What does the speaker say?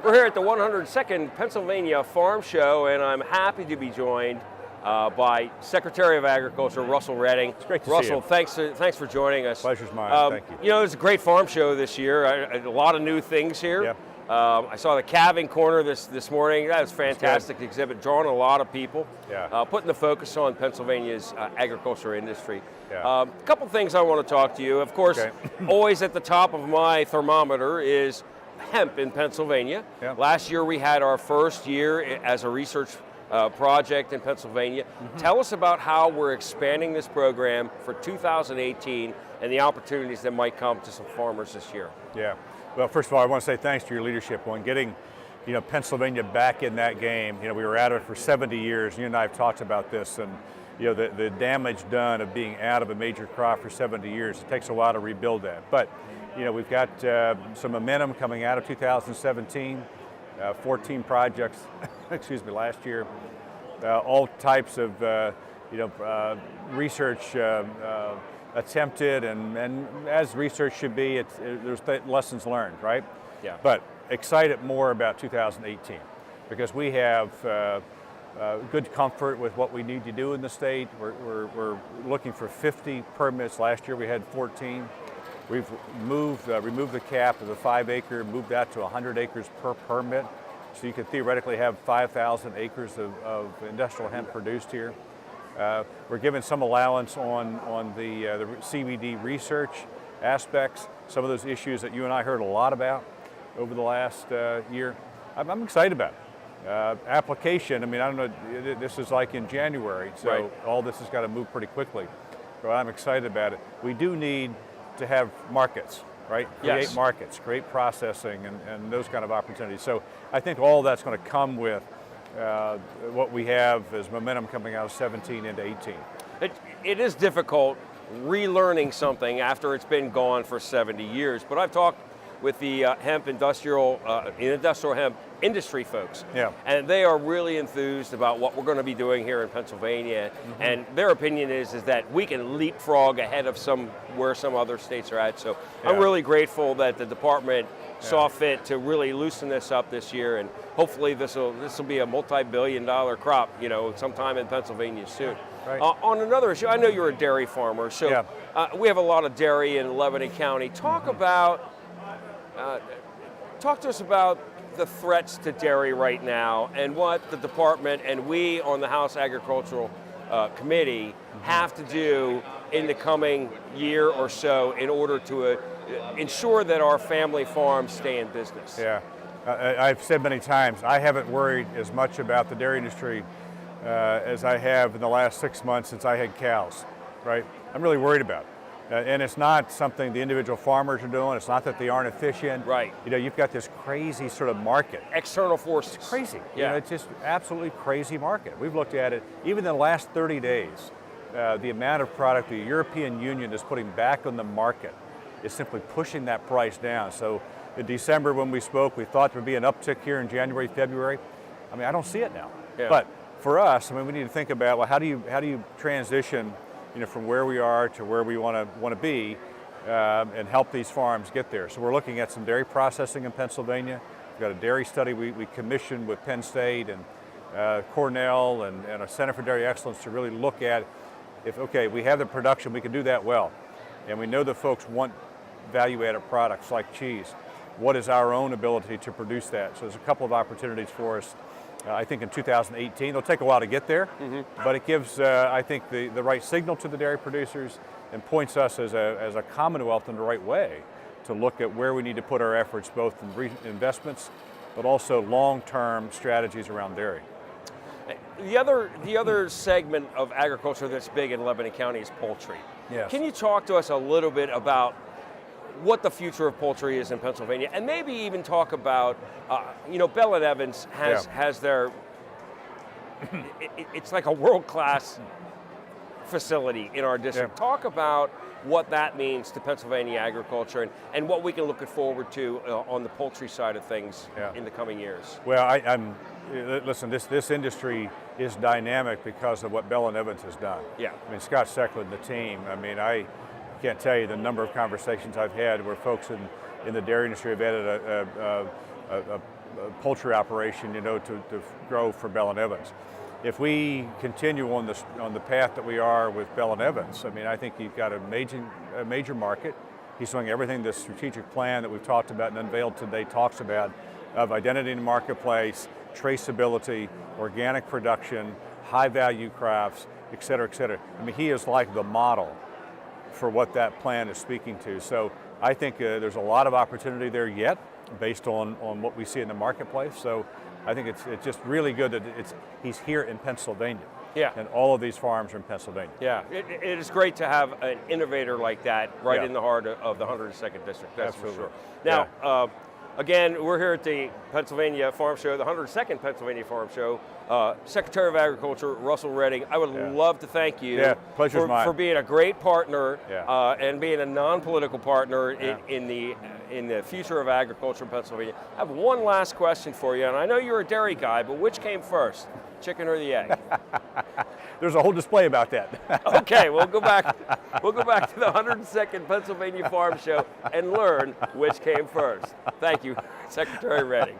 We're here at the 102nd Pennsylvania Farm Show, and I'm happy to be joined by Secretary of Agriculture, Russell Redding. It's great to Russell, see you. thanks for joining us. Pleasure's mine, thank you. You know, it's a great farm show this year. A lot of new things here. Yeah. I saw the calving corner this morning. That was a fantastic exhibit, drawing a lot of people, Yeah. putting the focus on Pennsylvania's agriculture industry. Yeah. A couple things I want to talk to you. Of course, Okay. always at the top of my thermometer is hemp in Pennsylvania. Yeah. Last year we had our first year as a research project in Pennsylvania. Tell us about how we're expanding this program for 2018 and the opportunities that might come to some farmers this year. Yeah. Well, first of all, I want to say thanks to your leadership on getting, Pennsylvania back in that game. We were out of it for 70 years. You and I have talked about this, and the damage done of being out of a major crop for 70 years. It takes a while to rebuild that. But we've got some momentum coming out of 2017. 14 projects, excuse me, last year. All types of research attempted, and as research should be, there's lessons learned, right? Yeah. But excited more about 2018 because we have good comfort with what we need to do in the state. We're looking for 50 permits. Last year we had 14. We've removed the cap of the 5 acre, moved that to 100 acres per permit. So you could theoretically have 5,000 acres of industrial hemp produced here. We're given some allowance on the CBD research aspects, some of those issues that you and I heard a lot about over the last year. I'm excited about it. Application, I don't know, this is like in January, so right. All this has got to move pretty quickly. But I'm excited about it. We do need to have markets, right? Create Yes. markets, create processing and those kind of opportunities. So I think all that's going to come with what we have as momentum coming out of 17 into 18. It is difficult relearning something after it's been gone for 70 years, but I've talked with the industrial hemp industry folks, Yeah. and they are really enthused about what we're going to be doing here in Pennsylvania. And their opinion is that we can leapfrog ahead of where some other states are at. So I'm Yeah. really grateful that the department saw fit to really loosen this up this year, and hopefully this will be a multi-billion-dollar crop, sometime in Pennsylvania soon. Right. On another issue, I know you're a dairy farmer, so Yeah. we have a lot of dairy in Lebanon County. Talk to us about the threats to dairy right now and what the department and we on the House Agricultural Committee have to do in the coming year or so in order to ensure that our family farms stay in business. Yeah, I've said many times, I haven't worried as much about the dairy industry as I have in the last 6 months since I had cows, right? I'm really worried about it. And it's not something the individual farmers are doing. It's not that they aren't efficient. Right. You've got this crazy sort of market. External forces. Crazy. Yeah. It's just absolutely crazy market. We've looked at it, even in the last 30 days, the amount of product the European Union is putting back on the market is simply pushing that price down. So in December when we spoke, we thought there would be an uptick here in January, February. I don't see it now. Yeah. But for us, we need to think about, well, how do you transition from where we are to where we want to be and help these farms get there. So we're looking at some dairy processing in Pennsylvania. We've got a dairy study we commissioned with Penn State and Cornell and a Center for Dairy Excellence to really look at we have the production, we can do that well. And we know that folks want value-added products like cheese. What is our own ability to produce that? So there's a couple of opportunities for us. I think in 2018, it'll take a while to get there, but it gives, I think, the right signal to the dairy producers and points us as a Commonwealth in the right way to look at where we need to put our efforts, both in investments, but also long-term strategies around dairy. The other segment of agriculture that's big in Lebanon County is poultry. Yes. Can you talk to us a little bit about what the future of poultry is in Pennsylvania, and maybe even talk about, Bell and Evans has their, it's like a world-class facility in our district. Yeah. Talk about what that means to Pennsylvania agriculture and what we can look forward to on the poultry side of things in the coming years. Well, listen, this industry is dynamic because of what Bell and Evans has done. Yeah. Scott Secklin and the team, I can't tell you the number of conversations I've had where folks in the dairy industry have added a poultry operation, to grow for Bell and Evans. If we continue on the path that we are with Bell and Evans, I mean, I think you've got a major market. He's doing everything the strategic plan that we've talked about and unveiled today talks about, of identity in the marketplace, traceability, organic production, high value crafts, et cetera, et cetera. I mean, he is like the model for what that plan is speaking to. So I think there's a lot of opportunity there yet, based on what we see in the marketplace. So I think it's just really good that he's here in Pennsylvania. Yeah. And all of these farms are in Pennsylvania. Yeah, it is great to have an innovator like that right in the heart of the 102nd District, that's Absolutely. for sure. Now, again, we're here at the Pennsylvania Farm Show, the 102nd Pennsylvania Farm Show. Secretary of Agriculture, Russell Redding, I would love to thank you pleasure's mine. for being a great partner Yeah. and being a non-political partner in the future of agriculture in Pennsylvania. I have one last question for you, and I know you're a dairy guy, but which came first, chicken or the egg? There's a whole display about that. Okay, we'll go back to the 102nd Pennsylvania Farm Show and learn which came first. Thank you, Secretary Redding.